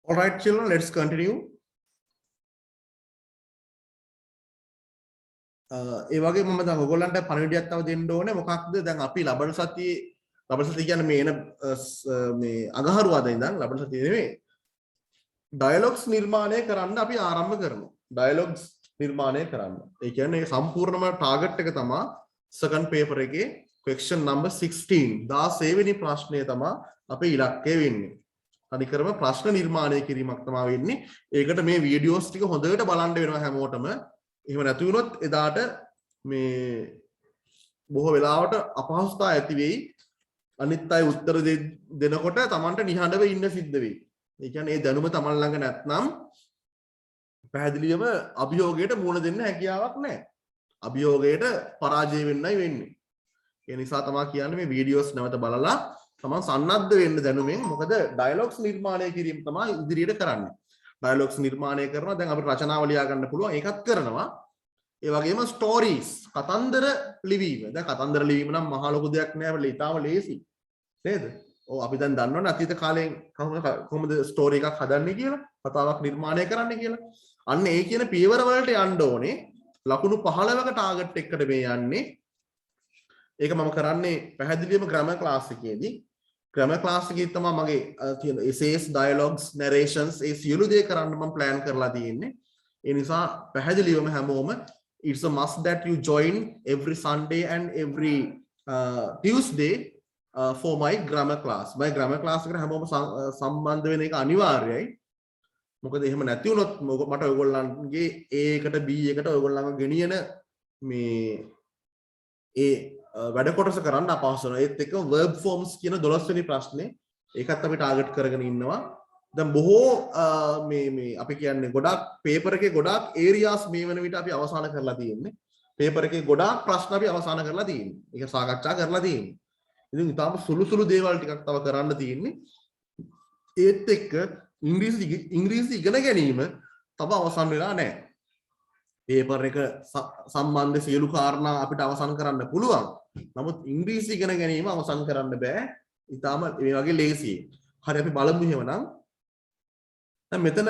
All right, children, let's continue. ඒ වගේ මම දැන් ඔයගොල්ලන්ට පණිවිඩයක් තව දෙන්න ඕනේ. මොකක්ද දැන් අපි ලබන සතිය කියන්නේ මේ එන මේ අඟහරුවාදා ඉඳන් ලබන සතිය නෙමෙයි. ඩයලොග්ස් නිර්මාණය කරන්න අපි ආරම්භ කරනවා. ඩයලොග්ස් නිර්මාණය කරන්න. ඒ කියන්නේ සම්පූර්ණම ටාගට් එක තමයි සෙකන්ඩ් පේපර් එකේ question number 16 16 වෙනි ප්‍රශ්නය තමයි අපේ ඉලක්කය වෙන්නේ. අනිකරම ප්‍රශ්න නිර්මාණය කිරීමක් තමයි වෙන්නේ. ඒකට මේ වීඩියෝස් ටික හොඳට බලන්න වෙනවා හැමෝටම. එහෙම නැති වුණොත් එදාට මේ බොහෝ වෙලාවට අපහසුතාව ඇති වෙයි. අනිත් අය උත්තර දෙනකොට Tamanට නිහඬව ඉන්න සිද්ධ වෙයි. ඒ කියන්නේ ඒ දැනුම Taman ළඟ නැත්නම් පැහැදිලිවම අභියෝගයට මුහුණ දෙන්න හැකියාවක් නැහැ. අභියෝගයට පරාජය වෙන්නයි වෙන්නේ. ඒ නිසා තමයි කියන්නේ මේ වීඩියෝස් නැවත බලලා තමන් සන්නද්ධ වෙන්න දැනුමෙන්. මොකද ඩයලොග්ස් නිර්මාණය කිරීම තමයි ඉදිරියට කරන්නේ. ඩයලොග්ස් නිර්මාණය කරනවා. දැන් අපිට රචනාව ලියා ගන්න පුළුවන්. ඒකත් කරනවා. ඒ වගේම ස්ටෝරීස් කතන්දර ලිවීම. දැන් කතන්දර ලිවීම නම් මහා ලොකු දෙයක් නෑ. අපිට ඊටාම ලේසි. නේද? ඔව් අපි දැන් දන්නවනේ අතීත කාලේ කොහොමද ස්ටෝරි එකක් හදන්නේ කියලා. කතාවක් නිර්මාණය කරන්න කියලා. අන්න ඒ කියන පියවර වලට යන්න ඕනේ. ලකුණු 15ක ටාගට් එකකට මේ යන්නේ. ඒක මම කරන්නේ පැහැදිලිවම ග්‍රැමර් ක්ලාස් එකේදී. ග්‍රැමර් ක්ලාස් එකේ තමයි මගේ තියෙන essays, dialogues, narrations ඒ සියලු දේ කරන්න මම plan කරලා තියෙන්නේ. ඒ නිසා පැහැදිලිවම හැමෝම it's a must that you join every Sunday and every Tuesday for my grammar class. my grammar class එකට හැමෝම සම්බන්ධ වෙන එක අනිවාර්යයි. මොකද එහෙම නැති වුණොත් මට ඔයගොල්ලන්ගේ A එකට B එකට ඔයගොල්ලන්ව ගෙනියන මේ ඒ වැඩ කොටස කරන්න අපහසු වෙනවා. ඒත් එක්කම verb forms කියන 12 වෙනි ප්‍රශ්නේ ඒකත් අපි ටාගට් කරගෙන ඉන්නවා. දැන් බොහෝ මේ අපි කියන්නේ ගොඩාක් පේපර් එකේ ගොඩාක් ඒරියාස් මේ වෙන විට අපි අවසන් කරලා තියෙන්නේ. පේපර් එකේ ගොඩාක් ප්‍රශ්න අපි අවසන් කරලා තියෙන්නේ. ඒක සාකච්ඡා කරලා තියෙන්නේ. ඉතින් ඊටාම සුළු දේවල් ටිකක් තව කරන්න තියෙන්නේ. ඒත් එක්ක ඉංග්‍රීසි ඉගෙන ගැනීම තව අවසන් වෙලා නැහැ. පේපර් එක සම්බන්ධ සියලු කාරණා අපිට අවසන් කරන්න පුළුවන්. නමුත් ඉංග්‍රීසි ඉගෙන ගැනීම අවසන් කරන්න බෑ. ඊටාම මේ වගේ ලේසි. හරි අපි බලමු එහෙමනම්. දැන් මෙතන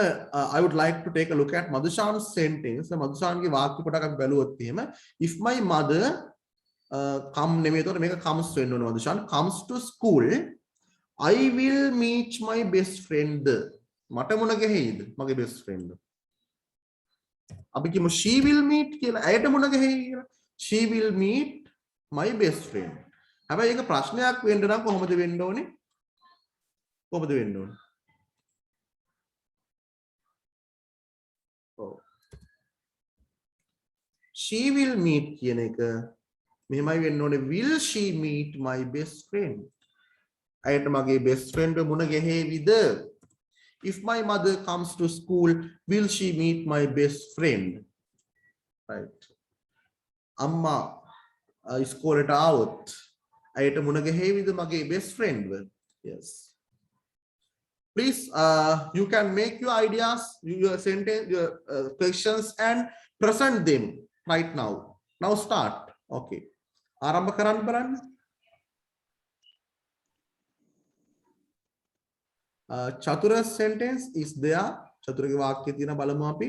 I would like to take a look at Madhushan's sentence. මදුෂාන්ගේ වාක්‍ය පොඩක් අපි බැලුවොත් එහෙම if my mother come නෙමෙයි එතකොට මේක comes වෙන්න ඕනේ. Madushan comes to school I will meet my best friend. මට මොන ගෙහෙයිද මගේ best friend? අපි කියමු she will meet කියලා. ඇයට මොන ගෙහෙයි කියලා? she will meet my best friend. හැබැයි ඒක ප්‍රශ්නයක් වෙන්න නම් කොහොමද වෙන්න ඕනේ? කොහොමද වෙන්න ඕනේ? ඔව්. she will meet කියන එක මෙහෙමයි වෙන්න ඕනේ. will she meet my best friend? ඇයට මගේ best friend මුණ ගැහෙවිද? if my mother comes to school will she meet my best friend? right. අම්මා ඉස්කෝලේට ආවොත් ඇයට මුණ ගැහෙවිද මගේ best friend? yes. please you can make your ideas, your sentence, your questions and present them right now. now start. okay. ආරම්භ කරන්න බලන්න. චතුරස් sentence is there. චතුරගේ වාක්‍යය තියෙන බලමු අපි.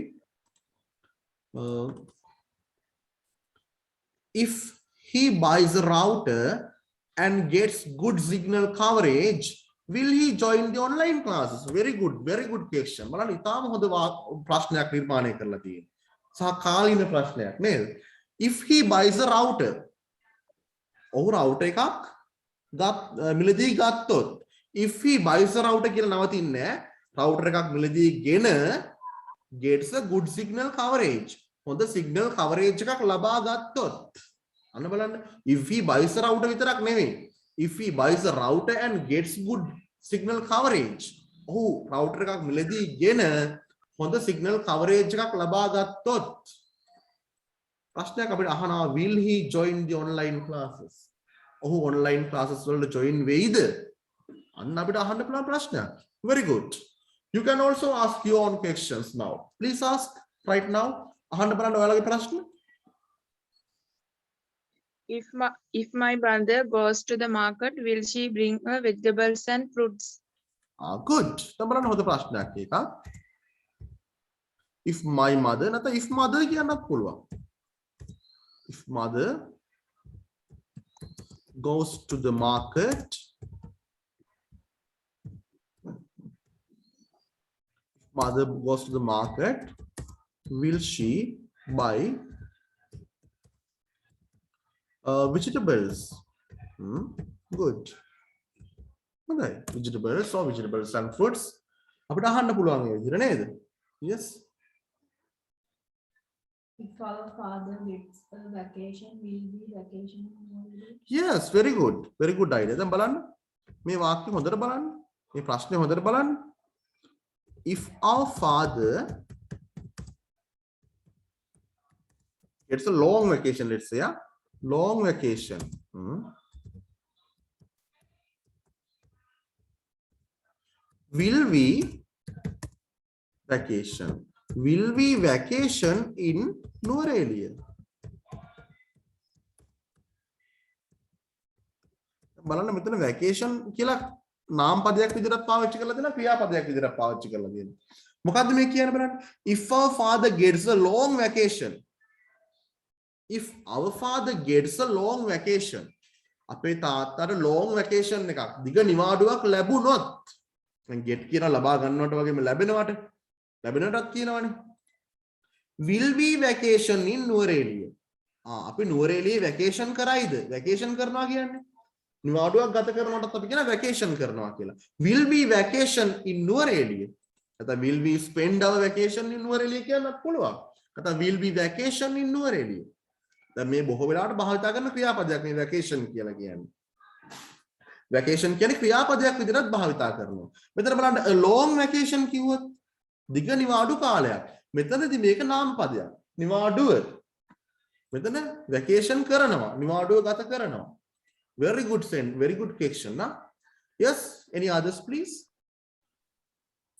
if he buys a router and gets good signal coverage will he join the online classes? very good question. බලන්න ඉතාම හොඳ ප්‍රශ්නයක් නිර්මාණය කරලා තියෙනවා. සහ කාලීන ප්‍රශ්නයක් නේද? if he buys a router ඔහු router එකක් මිලදී ගත්තොත් if he buys a router කියලා නවතින්නේ router එකක් මිලදීගෙන gets a good signal coverage හොඳ signal coverage එකක් ලබා ගත්තොත් අන්න බලන්න if he buys a router විතරක් නෙමෙයි if he buys a router and gets good signal coverage ඔහු router එකක් මිලදීගෙන හොඳ signal coverage එකක් ලබා ගත්තොත් ප්‍රශ්නයක් අපිට අහනවා will he join the online classes? ඔහු online classes වලට join වෙයිද? අන්න අපිට අහන්න පුළුවන් ප්‍රශ්නයක්. very good. you can also ask your own questions now. please ask right now. අහන්න බලන්න ඔයාලගේ ප්‍රශ්න. if my brother goes to the market will she bring her vegetables and fruits? good. දැන් බලන්න හොඳ ප්‍රශ්නයක් එකක්. If my mother නැත්නම් if mother කියන්නත් පුළුවන්. If mother goes to the market, mother goes to the market, will she buy vegetables? Good. Okay, vegetables or vegetables and fruits. අපිට අහන්න පුළුවන් ඒ විදිහට නේද? Yes. If our father gets a vacation, will be vacation holiday? Yes, very good. Very good idea. දැන් බලන්න. මේ වාක්‍ය හොඳට බලන්න. මේ ප්‍රශ්නේ හොඳට බලන්න. If our father gets a long vacation, let's say, yeah? Long vacation. Will we vacation? Will we vacation in Nuwara? බලන්න මෙතන vacation කියලා නාම පදයක් විදිහට පාවිච්චි කරලා දෙනවා ක්‍රියාපදයක් විදිහට පාවිච්චි කරලා දෙනවා. මොකද්ද මේ කියන්නේ බලන්න? If our father gets a long vacation. If our father gets a long vacation. අපේ තාත්තට long vacation එකක් දිග නිවාඩුවක් ලැබුණොත් දැන් get කියන ලබා ගන්නවට වගේම ලැබෙනවට ලැබෙනටත් කියනවනේ. Will be vacation in Nuwara. අපි නුවරඑළියේ vacation කරයිද? vacation කරනවා කියන්නේ නිවාඩුවක් ගත කරනකොටත් අපි කියන vacation කරනවා කියලා. Will be vacation in Nuwara. නැත්නම් will we spend our vacation in Nuwara කියන්නත් පුළුවන්. නැත්නම් will be vacation in Nuwara. දැන් මේ බොහෝ වෙලාවට භාවිතා කරන ක්‍රියාපදයක් මේ vacation කියලා කියන්නේ. vacation කියන්නේ ක්‍රියාපදයක් විදිහට භාවිතා කරනවා. මෙතන බලන්න a long vacation කිව්වොත් දිග නිවාඩු කාලයක්. මෙතනදී මේක නාම පදයක්. නිවාඩුව. මෙතන vacation කරනවා. නිවාඩුව ගත කරනවා. Very good send. Very good question. Nah? Yes. Any others, please?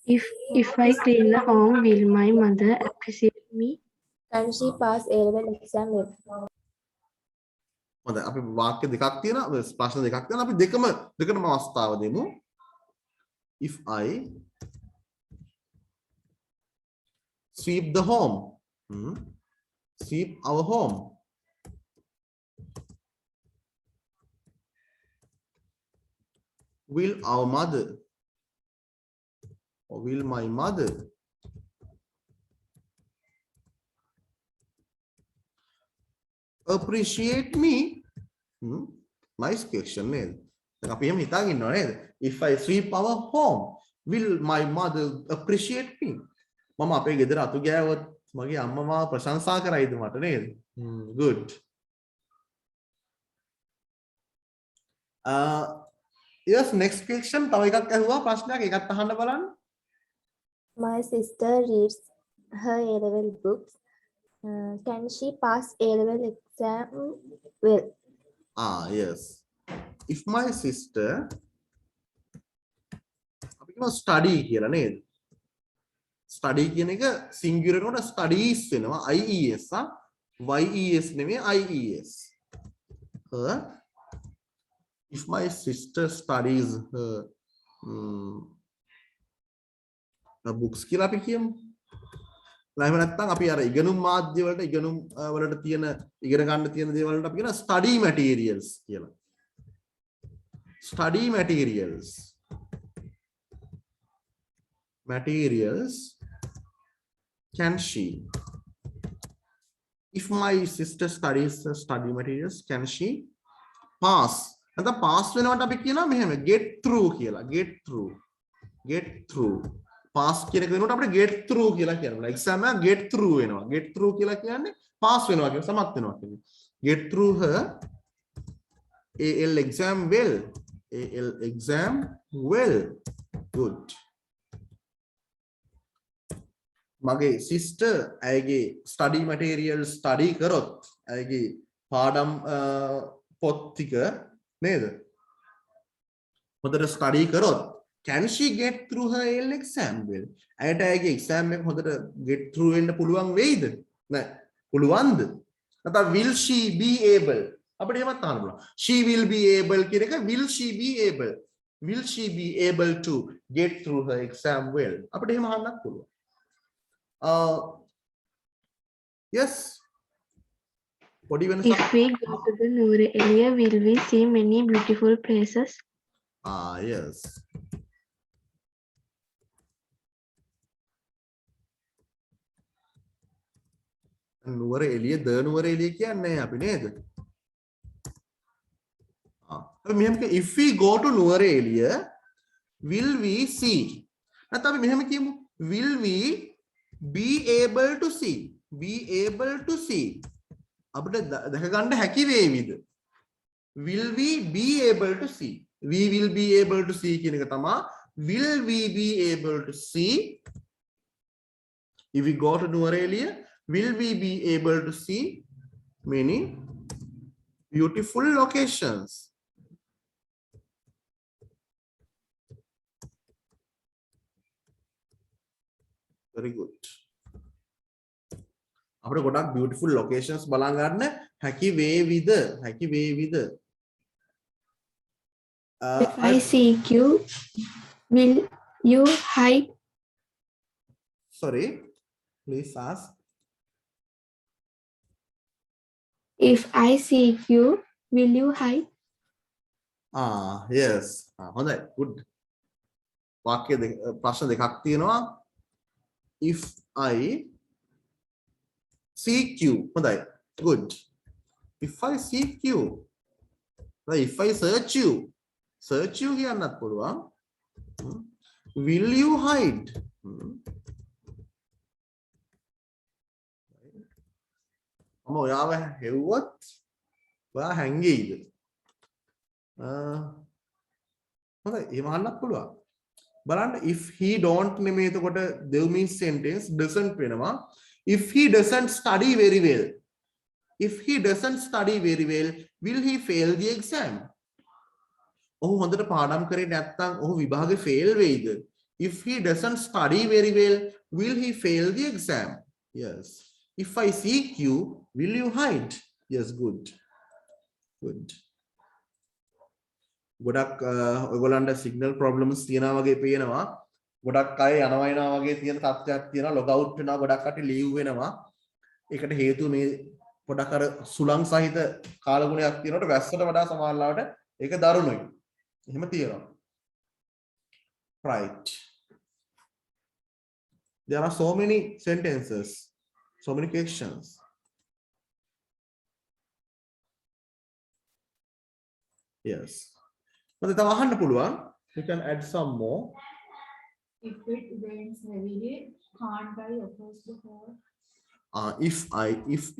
If I clean the home, will my mother appreciate me? Can she pass A-level exam well? හොඳයි අපි වාක්‍ය දෙකක් තියෙනවා ප්‍රශ්න දෙකක් තියෙනවා අපි දෙකම අවස්ථාව දෙමු. If I sweep the home, sweep our home, will our mother or will my mother appreciate me? Nice question නේද? දැන් අපි එහෙම හිතාගෙන ඉන්නවා නේද? If I sweep our home, will my mother appreciate me? මම අපේ ගෙදර අතු ගෑවොත් මගේ අම්මා මාව ප්‍රශංසා කරයිද මට නේද? Good. Yes, next question. තව එකක් ඇහුවා ප්‍රශ්නයක් ඒකත් අහන්න බලන්න. My sister reads her A-level books. Can she pass A-level exam well? Yes. If my sister අපි කියනවා study කියලා නේද? Study කියන එක singular එකට studies වෙනවා IES YES නෙමෙයි IES. If my sister studies her books කියලා අපි කියමු. එහෙම නැත්නම් අපි අර ඉගෙනුම් මාධ්‍ය වලට ඉගෙනුම් වලට තියෙන ඉගෙන ගන්න තියෙන දේවල් වලට අපි කියන study materials කියලා. Study materials. Materials. Can she? If my sister studies the study materials, can she pass? නැත්නම් pass වෙනවට අපි කියනවා මෙහෙම get through කියලා. Get through. Get through. pass කියන එක වෙනකොට අපිට get through කියලා කියනවා. exam එක get through වෙනවා. get through කියලා කියන්නේ pass වෙනවා කියන සමත් වෙනවා කියන්නේ. get through her AL exam well. AL exam well. Good. මගේ sister ඇයගේ study material study කරොත් ඇයගේ පාඩම් පොත් ටික නේද? හොඳට study කරොත් can she get through her AL exam well? ඇයට ඇයගේ exam එක හොඳට get through වෙන්න පුළුවන් වෙයිද? නෑ. පුළුවන්ද? නැත්නම් will she be able? අපිට එහෙමත් අහන්න පුළුවන්. She will be able කියන එක will she be able? will she be able to get through her exam well? අපිට එහෙම අහන්නත් පුළුවන්. Yes. What do you want to say? If we go to the Noor area, will we see many beautiful places? Yes. නුවර එළිය ද නුවර එළිය කියන්නේ අපි නේද? අපි මෙහෙම if we go to නුවර එළිය will we see? නැත්නම් අපි මෙහෙම කියමු will we be able to see? Be able to see. අපිට දැක ගන්න හැකි වේවිද? Will we be able to see? We will be able to see කියන එක තමයි will we be able to see? If we go to නුවර එළිය, will we be able to see many beautiful locations? Very good. අපිට ගොඩක් beautiful locations බලන් ගන්න හැකි වේවිද? හැකි වේවිද? If I seek you, will you hide? Sorry, please ask. If I seek you, will you hide? Yes. හොඳයි. Good. වාක්‍ය ප්‍රශ්න දෙකක් තියෙනවා. If I seek you. හොඳයි. Good. If I seek you. If I search you. Search you කියන්නත් පුළුවන්. Will you hide? ඔයාව හෙව්වොත් ඔයා හැංගෙයිද? හොඳයි එහෙම අහන්නත් පුළුවන්. බලන්න if he don't නෙමෙයි එතකොට දෙව් means sentence doesn't වෙනවා. If he doesn't study very well. If he doesn't study very well, will he fail the exam? ඔහු හොඳට පාඩම් කරේ නැත්නම් ඔහු විභාගේ fail වෙයිද? If he doesn't study very well, will he fail the exam? Yes. If I seek you, will you hide? Yes, good. Good. ගොඩක් ඔයගොල්ලන්ට signal problems තියෙනවා වගේ පේනවා. ගොඩක් අය යනවා එනවා වගේ තියෙන තත්ත්වයක් තියෙනවා. log out වෙනවා ගොඩක් අය leave වෙනවා. ඒකට හේතුව මේ පොඩක් අර සුළං සහිත කාලගුණයක් තියෙනකොට වැස්සට වඩා සමහරවිට ඒක දරුණුයි. එහෙම තියෙනවා. Right. There are so many sentences. So many questions. Yes. But the අහන්න පුළුවන්. You can add some more. If it rains heavily, can't I oppose the whole? If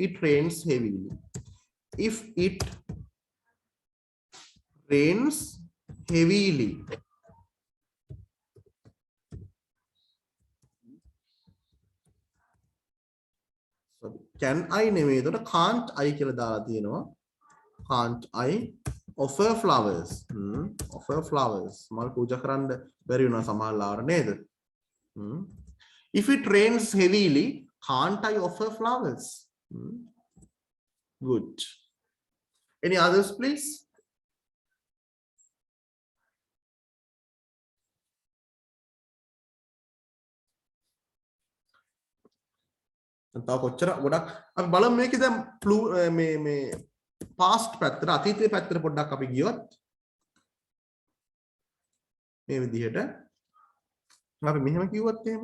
it rains heavily. If it rains heavily. Can I නෙමෙයි එතකොට can't I කියලා දාලා තියෙනවා. Can't I offer flowers? Offer flowers. මල් පූජා කරන්න බැරි වුණා සමහරවල්ලාට නේද? If it rains heavily, can't I offer flowers? Good. Any others, please? තව කොච්චර ගොඩක් අපි බලමු මේකේ දැන් මේ past පැත්තට අතීතයේ පැත්තට පොඩ්ඩක් අපි ගියොත් මේ විදිහට අපි මෙහෙම කිව්වොත් එහෙම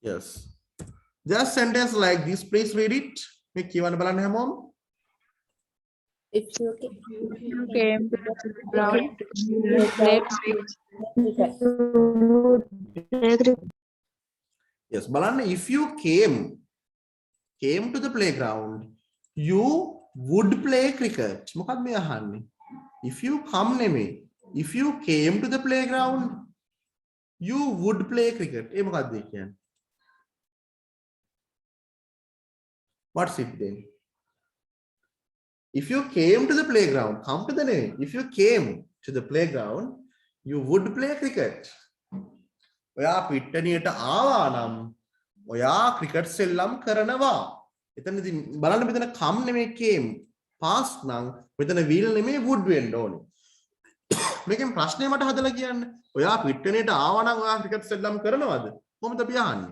Yes. Just sentence like this. Please read it. Make කියවන්න බලන්න හැමෝම. If you came to the ground, Yes. බලන්න if you came to the playground, you would play cricket. මොකක්ද මේ අහන්නේ? If you come නෙමෙයි. If you came to the playground, you would play cricket. ඒ මොකක්ද ඒ කියන්නේ? What's it then? If you came to the playground, come to the name. If you came to the playground, you would play cricket. ඔයා පිට්ටනියට ආවා නම් ඔයා cricket සෙල්ලම් කරනවා. එතනදී බලන්න මෙතන come නෙමෙයි came. past නම් මෙතන will නෙමෙයි would වෙන්න ඕනේ. මේකෙන් ප්‍රශ්නේ මට හදලා කියන්න. ඔයා පිට්ටනියට ආවා නම් ඔයා ක්‍රිකට් සෙල්ලම් කරනවද? කොහොමද අපි අහන්නේ?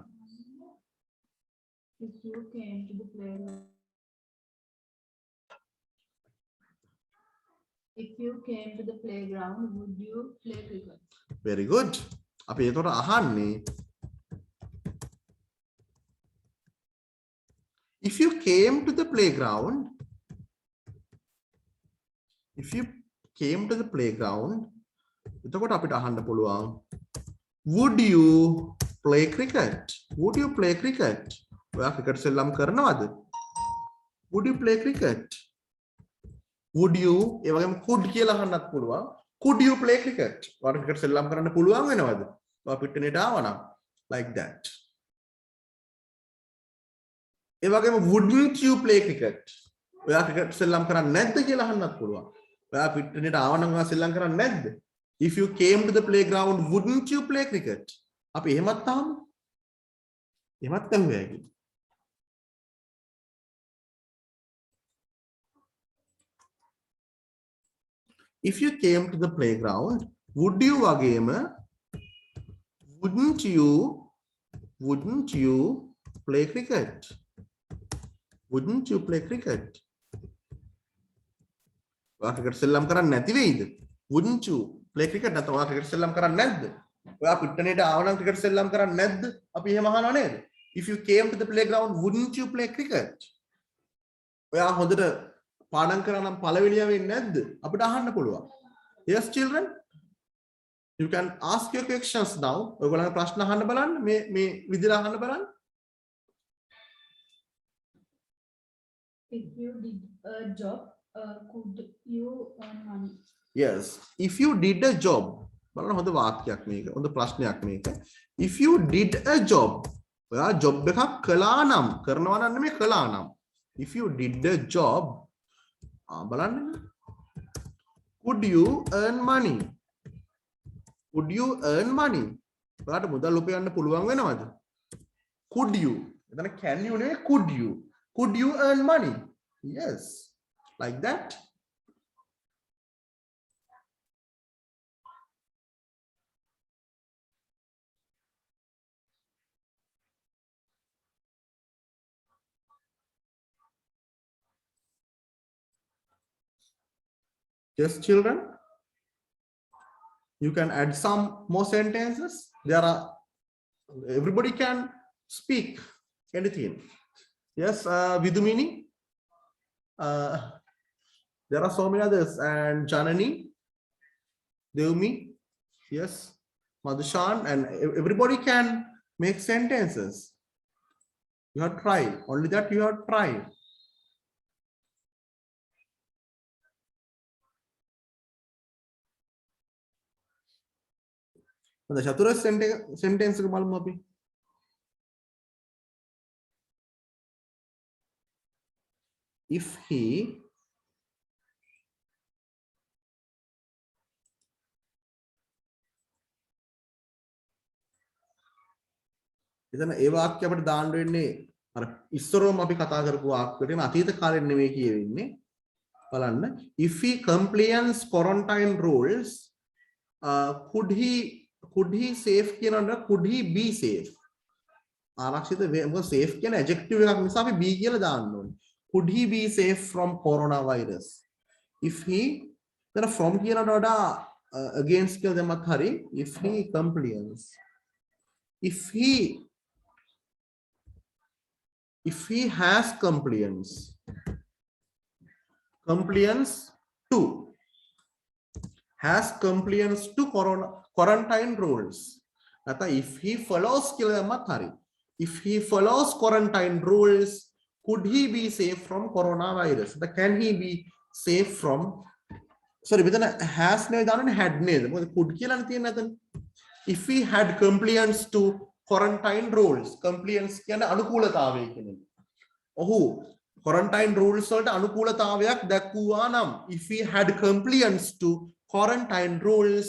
If you came to the playground. If you came to the playground, would you play cricket? Very good. අපි ඒතකොට අහන්නේ if you came to the playground, එතකොට අපිට අහන්න පුළුවන් would you play cricket? Would you play cricket? ඔයා cricket සෙල්ලම් කරනවද? Would you play cricket? Would you ඒ වගේම could කියලා අහන්නත් පුළුවන්. Could you play cricket? ඔයාට ක්‍රිකට් සෙල්ලම් කරන්න පුළුවන් වෙනවද? ඔයා පිට්ටනියට ආවනම් like that. ඒ වගේම wouldn't you play cricket? ඔයා ක්‍රිකට් සෙල්ලම් කරන්නේ නැද්ද කියලා අහන්නත් පුළුවන්. ඔයා පිට්ටනියට ආවනම් ඔයා සෙල්ලම් කරන්නේ නැද්ද? If you came to the playground, wouldn't you play cricket? අපි එහෙමත් අහමු. එහෙමත් අහුවේ ඇයි? If you came to the playground, would you වගේම wouldn't you play cricket? Wouldn't you play cricket? ඔයා ක්‍රිකට් සෙල්ලම් කරන්නේ නැති වෙයිද? Wouldn't you play cricket? නැත්නම් ඔයා ක්‍රිකට් සෙල්ලම් කරන්නේ නැද්ද? ඔයා පිට්ටනියට ආවනම් ක්‍රිකට් සෙල්ලම් කරන්නේ නැද්ද? අපි එහෙම අහනවා නේද? If you came to the playground, wouldn't you play cricket? ඔයා හොඳට පාඩම් කරා නම් පළවෙනියා වෙන්නේ නැද්ද? අපිට අහන්න පුළුවන්. Yes children, you can ask your questions now. ඔයගොල්ලන්ගේ ප්‍රශ්න අහන්න බලන්න. මේ විදිහට අහන්න බලන්න. If you did a job, could you earn money? Yes, if you did a job. බලන්න හොඳ වාක්‍යයක් මේක. හොඳ ප්‍රශ්නයක් මේක. If you did a job. ඔයා job එකක් කළා නම් කරනවා නම් නෙමෙයි කළා නම්. If you did a job, බලන්න. Could you earn money? Could you earn money? ඔයාට මුදල් උපයන්න පුළුවන් වෙනවද? Could you? එතන can you නෙවෙයි could you? Could you earn money? Yes. Like that. Yes, children. You can add some more sentences. There are, everybody can speak anything. Yes, Vidumini. There are so many others, and Janani, Devmi, yes, Madhushan, and everybody can make sentences. You have tried. Only that you have tried. The Chatura sentence බලමු අපි. If he එතන ඒ වාක්‍ය අපිට දාන්න වෙන්නේ අර ඉස්සරවම අපි කතා කරපු වාක්‍යයට අතීත කාලෙන් නෙමෙයි කියවෙන්නේ. බලන්න. If he compliance quarantine rules, could he safe කියනවද? Could he be safe? ආරක්ෂිත මොකද safe කියන adjective එකක් නිසා අපි be කියලා දාන්න ඕනේ. Could he be safe from coronavirus? If he then from කියනට වඩා against කියලා දෙමත් හරි. If he compliance. If he has compliance to quarantine rules. If he follows if he follows quarantine rules, could he be safe from coronavirus? The can he be safe from? Sorry, මෙතන has නේ දාන්නේ had නේද? මොකද could කියලානේ තියෙන්නේ නැතන. If he had compliance to quarantine rules, compliance කියන්නේ අනුකූලතාවය කියන එක. ඔහු quarantine rules වලට අනුකූලතාවයක් දක්වුවා නම්, if he had compliance to quarantine rules,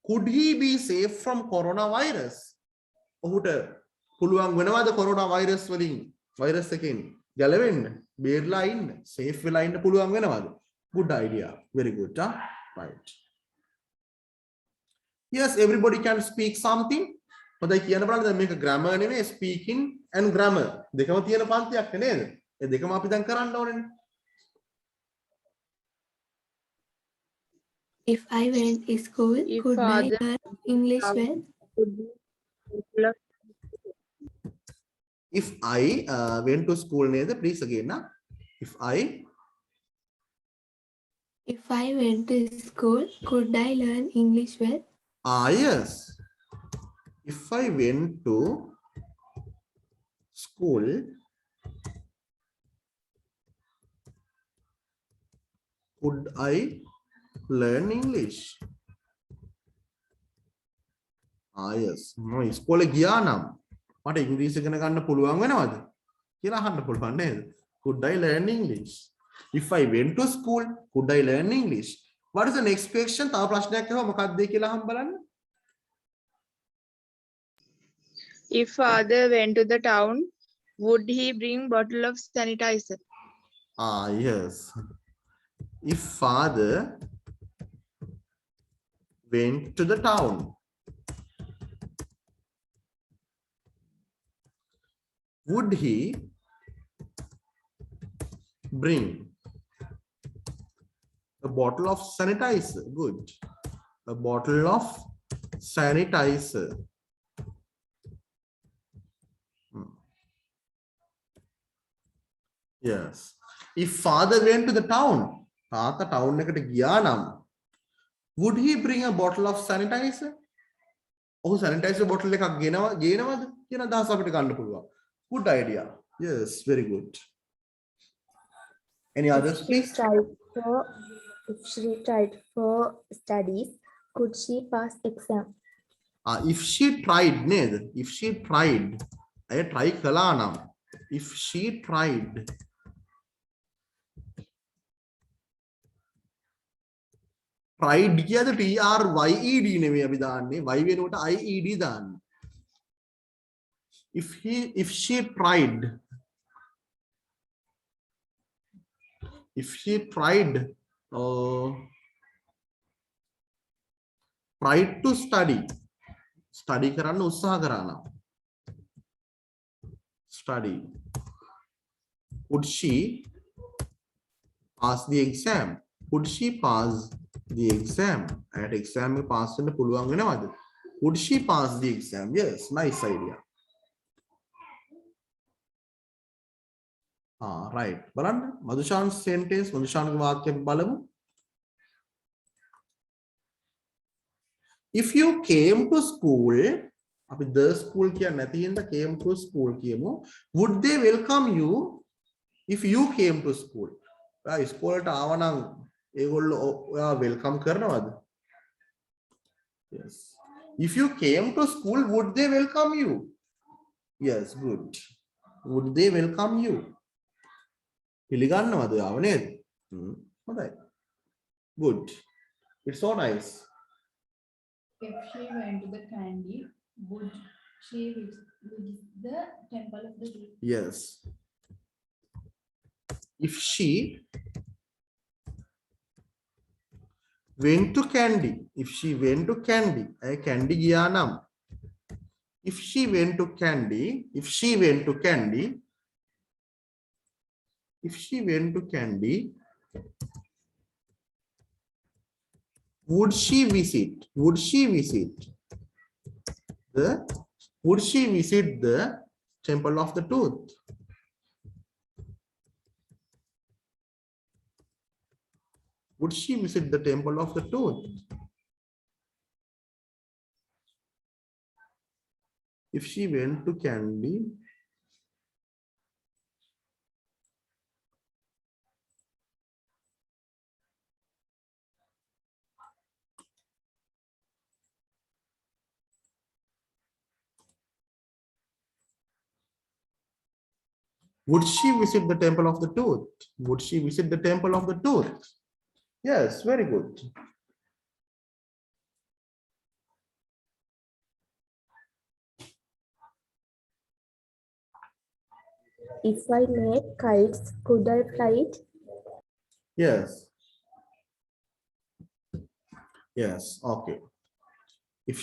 could he be safe from coronavirus? ඔහුට පුළුවන් වෙනවද coronavirus වලින් virus එකෙන් ගැලවෙන්න, බේරලා ඉන්න, safe වෙලා ඉන්න පුළුවන් වෙනවද? Good idea. Very good. Huh? Right. Yes, everybody can speak something. හොඳයි කියන්න බලන්න දැන් මේක grammar නෙමෙයි speaking and grammar. දෙකම තියෙන පන්තියක් නේද? ඒ දෙකම අපි දැන් කරන්න ඕනේ. If I went to school, If could I father- learn English well? Could be bottle of If I went to school නේද? Please again. Nah? If I went to school, could I learn English well? yes. If I went to school, could I learn English? Yes. මම ඉස්කෝලේ ගියා නම් මට ඉංග්‍රීසි ඉගෙන ගන්න පුළුවන් වෙනවද කියලා අහන්න පුළුවන් නේද? Could I learn English? If I went to school, could I learn English? What is the next question? තව ප්‍රශ්නයක් අහුවා මොකක්ද කියලා අහන්න බලන්න. If father went to the town, would he bring bottle of sanitizer? Yes. If father went to the town, would he bring a bottle of sanitizer? Good. A bottle of sanitizer. Yes. If father went to the town, තාත්තා town එකට ගියා නම්, would he bring a bottle of sanitizer? ඔහු sanitizer bottle එකක් ගේනවද කියන අදහස අපිට ගන්න පුළුවන්. Good idea. Yes, very good. Any others, please? If she tried for studies, could she pass exam? If she tried නේද? If she tried, අය try කළා නම්, if she tried, tried කියද TRYED නෙමෙයි අපි දාන්නේ, y වෙනුවට IED දාන්න. If she tried, tried to study කරන්න උත්සාහ කරා නම්, study, would she pass the exam? Would she pass the exam? At exam එක pass වෙන්න පුළුවන් වෙනවද? Would she pass the exam? Yes, nice idea. Right. බලන්න මදුෂාන් sentence මදුෂාන්ගේ වාක්‍යය බලමු. If you came to school, අපි the school කියන්නේ නැති හින්දා came to school කියමු. Would they welcome you if you came to school? ඔයා ඉස්කෝලේට ආව නම් ඒගොල්ලෝ ඔයා welcome කරනවද? Yes. If you came to school, would they welcome you? Yes, good. Would they welcome you? පිළිගන්නවද ඔයාව නේද? හොඳයි. Good. It's so nice. If she went to the candy, would she visit the temple of the Buddha? Yes. If she went to candy, candy ගියා නම්, if she went to candy, would she visit the temple of the tooth? Would she visit the temple of the tooth? If she went to candy, Would she visit the temple of the tooth? Would she visit the temple of the tooth? Yes, very good. If I made kites, could I fly it? Yes. Yes, okay. If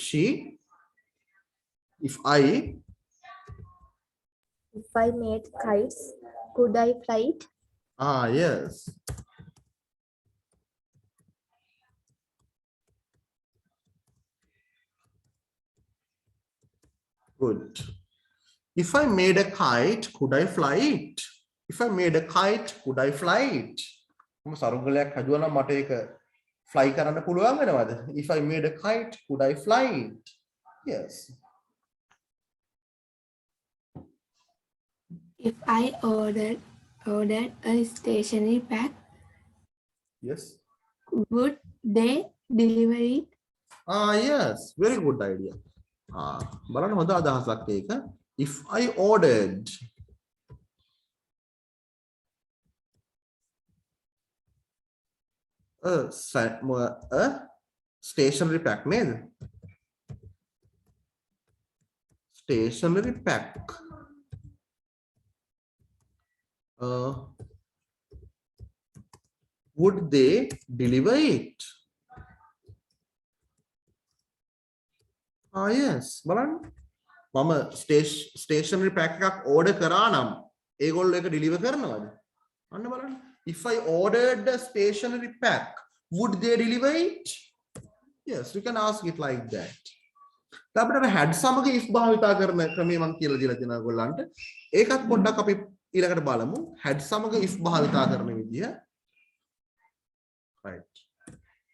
I made kites, could I fly it? yes. Good. If I made a kite, could I fly it? If I made a kite, could I fly it? මම සරුංගලයක් හදුවා නම් මට ඒක fly කරන්න පුළුවන් වෙනවද? If I made a kite, could I fly it? Yes. If I ordered a stationery pack, Yes. would they deliver it? Yes. Very good idea. බලන්න හොඳ අදහසක් ඒක. If I ordered a stationery pack නේද? Stationery pack. Would they deliver it? Yes. බලන්න. මම stationery pack එකක් order කරා නම් ඒගොල්ලෝ ඒක deliver කරනවද? අන්න බලන්න. If I ordered a stationery pack, would they deliver it? Yes, we can ask it like that. අපිට had සමග if භාවිතා කරන ක්‍රමය මම කියලා දීලා තියෙනවා ඔයගොල්ලන්ට. ඒකත් පොඩ්ඩක් අපි ඊළඟට බලමු. had සමග if භාවිතා කරන විදිය. right.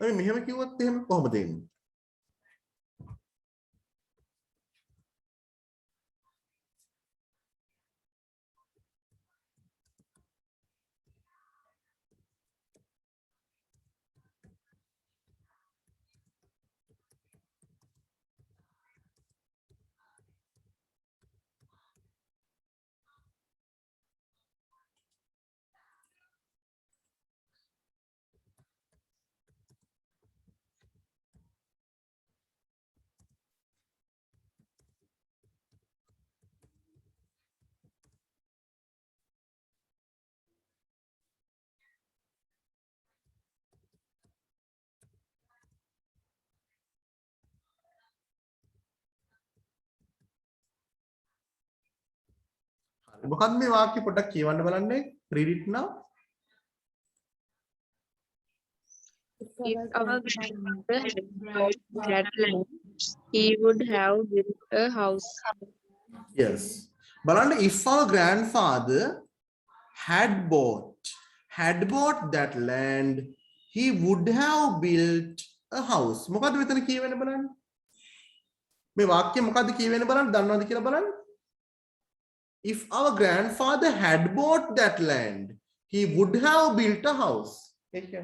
අපි මෙහෙම කිව්වොත් එහෙම කොහොමද එන්නේ? මොකක්ද මේ වාක්‍ය පොඩ්ඩක් කියවන්න බලන්න. Read it now. If our grandfather had bought that land, he would have built a house. Yes. බලන්න if our grandfather had bought that land, he would have built a house. මොකද්ද මෙතන කියවෙන්නේ බලන්න. මේ වාක්‍ය මොකද්ද කියවෙන්නේ බලන්න. දන්නවද කියලා බලන්න. If our grandfather had bought that land, he would have built a house. Okay.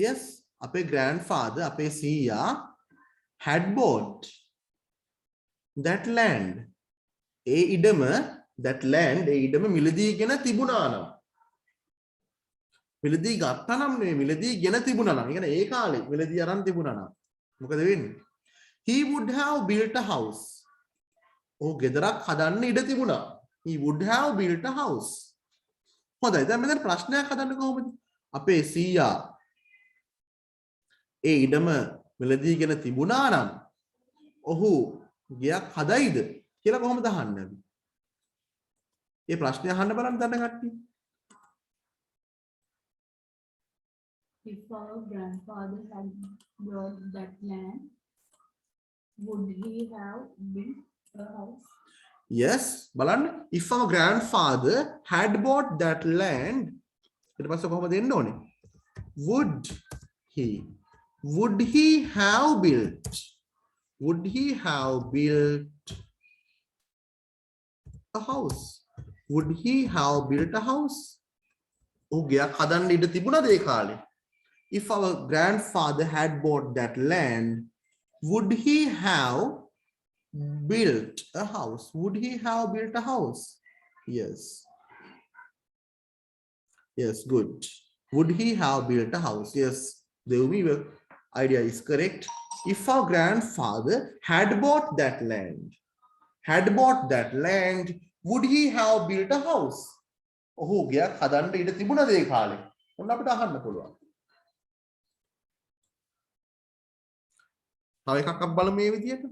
Yes, අපේ grandfather, අපේ සීයා had bought that land. ඒ ඉඩම මිලදීගෙන තිබුණා නම්. මිලදී ගත්තා නම් නෙවෙයි, මිලදීගෙන තිබුණා නම්. ඒ කියන්නේ ඒ කාලේ මිලදී අරන් තිබුණා නම්. මොකද වෙන්නේ? He would have built a house. ඔහු ගෙදරක් හදන්න ඉඩ තිබුණා. He would have built a house. හොඳයි. දැන් මෙතන ප්‍රශ්නයක් හදන්න කොහොමද? අපේ සීයා ඒ ඉඩම මිලදීගෙන තිබුණා නම් ඔහු ගයක් හදයිද කියලා කොහොමද අහන්නේ? මේ ප්‍රශ්නය අහන්න බලන්න දන්න කට්ටිය. If our grandfather had bought that land, would he have built a house? Yes, බලන්න. If our grandfather had bought that land, ඊට පස්සේ කොහොමද එන්න ඕනේ? Would he have built a house? Would he have built a house? ඔහු ගයක් හදන්න ඉඩ තිබුණාද ඒ කාලේ? If our grandfather had bought that land, would he have built a house? Would he have built a house? Yes. Yes, good. Would he have built a house? Yes, the idea is correct. If our grandfather had bought that land, would he have built a house? ඔහු ගයක් හදන්න ඉඩ තිබුණද ඒ කාලේ? ඔන්න අපිට අහන්න පුළුවන්. තව එකක් අපි බලමු මේ විදියට.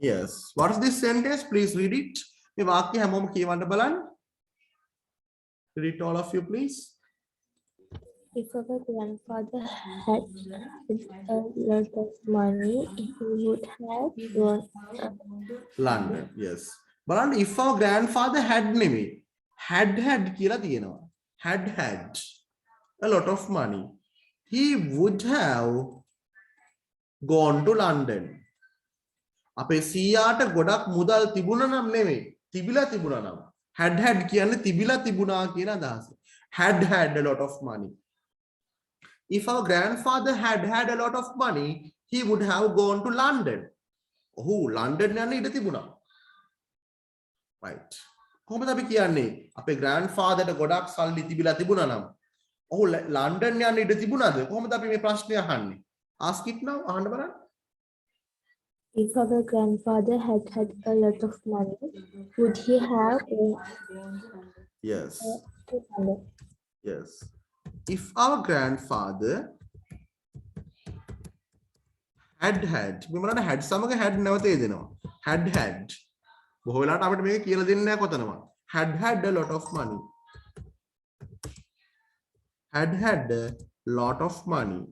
Yes. What is this sentence? Please read it. මේ වාක්‍ය හැමෝම කියවන්න බලන්න. Read it all of you, please. If our grandfather had a lot of money, he would have gone London. Yes. බලන්න if our grandfather had නෙමෙයි. had කියලා තියෙනවා. had a lot of money. He would have gone to London. අපේ සීයාට ගොඩක් මුදල් තිබුණා නම් නෙමෙයි. තිබිලා තිබුණා නම්. had කියන්නේ තිබිලා තිබුණා කියන අදහස. had a lot of money. If our grandfather had a lot of money, he would have gone to London. ඔහු ලන්ඩන් යන්න ඉඩ තිබුණා. Right. කොහොමද අපි කියන්නේ? අපේ grandfatherට ගොඩක් සල්ලි තිබිලා තිබුණා නම් ඔහු ලන්ඩන් යන්න ඉඩ තිබුණාද? කොහොමද අපි මේ ප්‍රශ්නේ අහන්නේ? Ask it now. අහන්න බලන්න. If our grandfather had a lot of money, would he have Yes. to London? Yes. If our grandfather had මෙමරණ had සමග had නැවත යෙදෙනවා. had බොහෝ වෙලාවට අපිට මේක කියලා දෙන්නේ නැහැ කොතනවත්. had a lot of money. had a lot of money.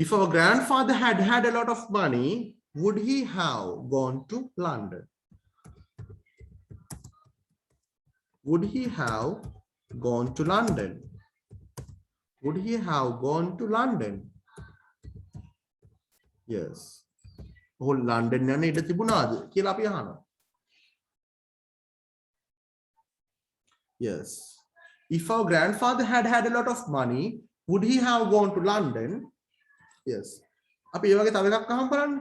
If our grandfather had a lot of money, would he have gone to London? Would he have gone to London? Would he have gone to London? Yes. ඔහු London යන්න ඉඩ තිබුණාද කියලා අපි අහනවා. Yes. If our grandfather had a lot of money, would he have gone to London? Yes. අපි ඒ වගේ තව එකක් අහමු බලන්න.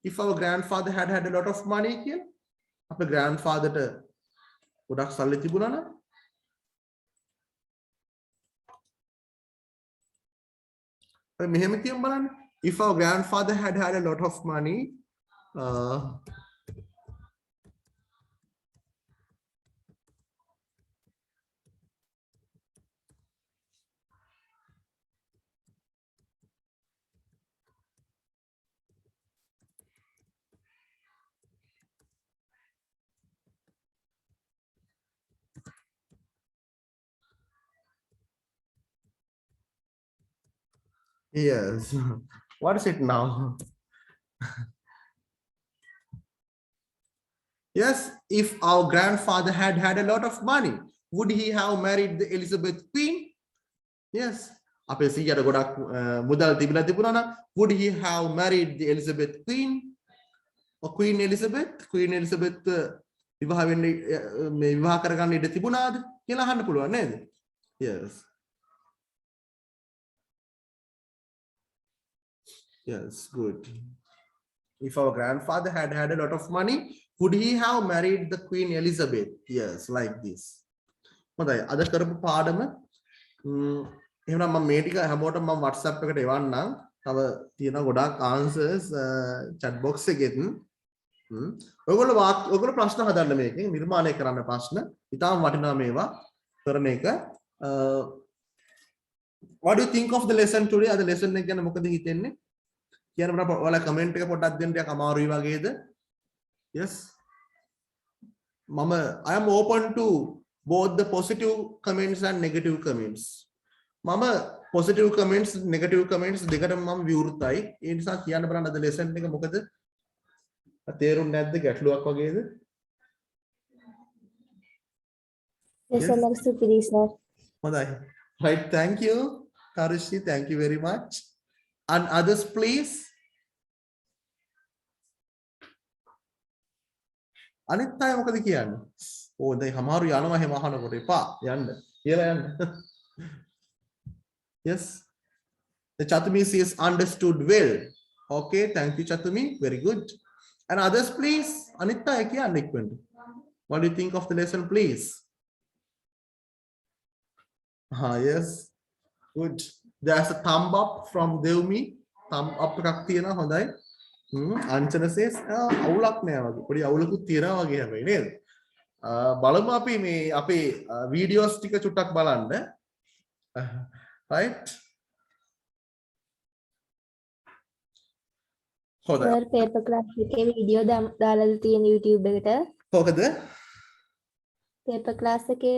If our grandfather had a lot of money කියලා. අපේ grandfatherට ගොඩක් සල්ලි තිබුණා නම් අපි මෙහෙම කියමු බලන්න. If our grandfather had a lot of money, yes. What is it now? Yes, if our grandfather had a lot of money, would he have married the Elizabeth Queen? Yes. අපේ සීයාට ගොඩක් මුදල් තිබිලා තිබුණා නම් would he have married the Elizabeth Queen? or Queen Elizabeth විවාහ වෙන්න මේ විවාහ කරගන්න ඉඩ තිබුණාද කියලා අහන්න පුළුවන් නේද? Yes. Yes, good. If our grandfather had a lot of money, would he have married the Queen Elizabeth? Yes, like this. හොඳයි. අද කරපු පාඩම එහෙනම් මම මේ ටික හැමෝටම මම WhatsApp එකට එවන්නම්. තව තියෙන ගොඩාක් answers chat box එකෙන්. ඔයගොල්ලෝ ප්‍රශ්න හදන්න මේකෙන් නිර්මාණය කරන්න ප්‍රශ්න. ඉතාලම වටිනා මේවා කරන එක. What do you think of the lesson today? අද lesson එක ගැන මොකද හිතෙන්නේ? කියන්න බලා ඔයාලා කමෙන්ට් එක පොඩ්ඩක් දෙන්න ටිකක් අමාරුයි වගේද? Yes. Mama, I am open to both the positive comments and negative comments. Mama, positive comments, negative comments දෙකටම මම විවෘතයි. ඒ නිසා කියන්න බලන්න අද lesson එක මොකද? තේරුම් නැද්ද ගැටලුවක් වගේද? Lesson එක සුපිරි sir. හොඳයි. Right, thank you. Karushi, thank you very much. And others please. අනිත් අය මොකද කියන්නේ? ඕ දැන් හමාරු යනවා එහෙම අහනකොට එපා යන්න. කියලා යන්න. Yes. The Chatumi says understood well. Okay, thank you Chatumi. Very good. And others please. අනිත් අය කියන්න ඉක්මනට. What do you think of the lesson please? Yes. Good. There's a thumb up from Devmi. Thumb up එකක් තියෙනවා හොඳයි. Anchana says අවුලක් නෑ වගේ. පොඩි අවුලකුත් තියෙනවා වගේ හැබැයි නේද? බලමු අපි මේ අපේ වීඩියෝස් ටික චුට්ටක් බලන්න. Right? හොඳයි. Sir paper class එකේ වීඩියෝ දාලා තියෙන YouTube එකට. කොහොමද? paper class එකේ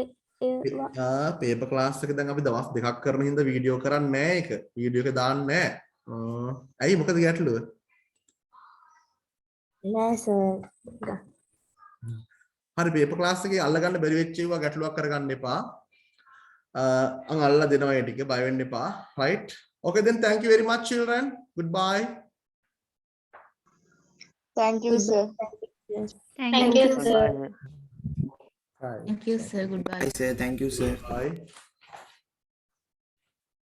පේපර් ක්ලාස් එක දැන් අපි දවස් දෙකක් කරන හින්දා වීඩියෝ කරන්නේ නැහැ ඒක. වීඩියෝ එක දාන්නේ නැහැ. ඇයි මොකද ගැටලුව? නෑ sir. හරි පේපර් ක්ලාස් එකේ අල්ලගන්න බැරි වෙච්ච ඒවා ගැටලුවක් කරගන්න එපා. අන් අල්ලලා දෙනවා ඒ ටික බය වෙන්න එපා. Right? Okay then thank you very much children. Goodbye. Thank you, sir. Thank you, sir. Bye. Thank you, sir. Goodbye. Sir, thank you, sir. Bye.